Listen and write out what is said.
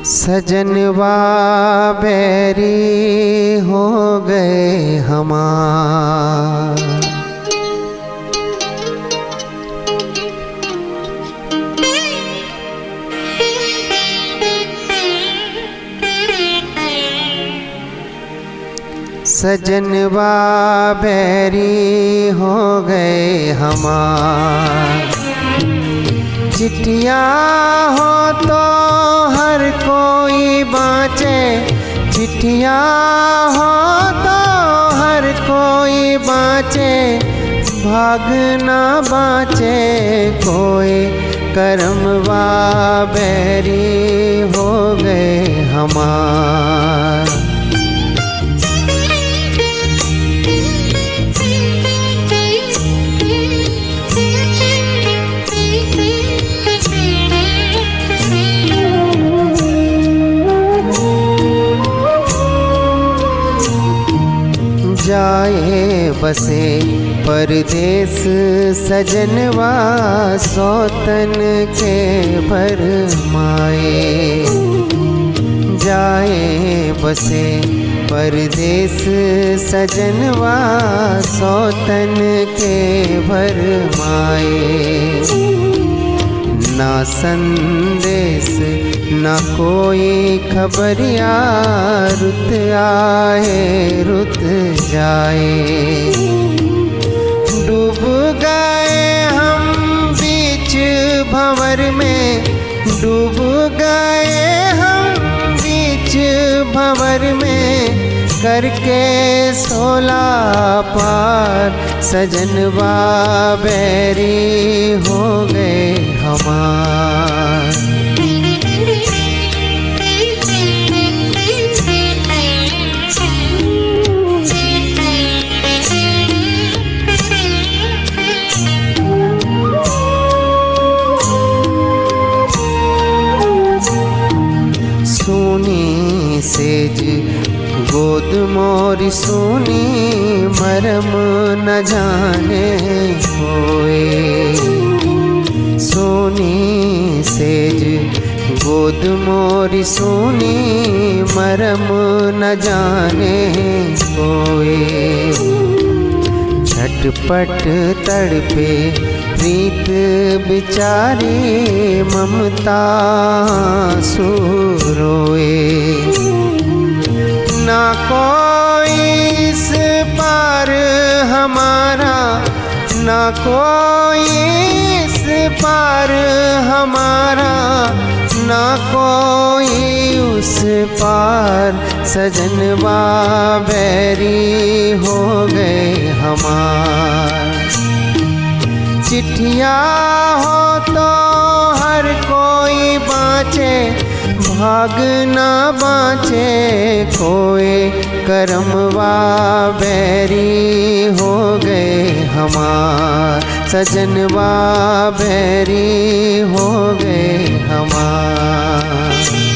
सजनवा बैरी हो गए हमार। सजनवा बैरी हो गए हमार। चिट्ठिया हो तो हर कोई बाँचे, चिट्ठिया हो तो हर कोई बाँचे, भाग ना बाँचे कोई। करमवा बैरी हो गए हमार। जाए बसे परदेस सजनवा, सौतन के भरमाए। जाए बसे परदेस सजनवा, सौतन के भरमाए। ना संदेश ना कोई खबरिया, रुत आए रुत जाए। डूब गए हम बीच भंवर में, डूब गए हम बीच भंवर में, करके 16 पार। सजनवा बैरी हो गए हमार। सोनी सेज गोद मोरी सोनी, मरम न जाने होए। सोनी सेज गोद मोरी सोनी, मरम न जाने होए। झटपट तड़पे प्रीत बिचारी, ममता सुरोए। ना कोई इस पार हमारा, ना कोई इस पार हमारा, ना कोई उस पार। सजनवा बैरी हो गए हमार। चिट्ठिया हो तो हर कोई बाँचे, भाग ना बाँचे कोई। करमवा बैरी हो गए हमार। सजनवा बैरी हो गए हमार।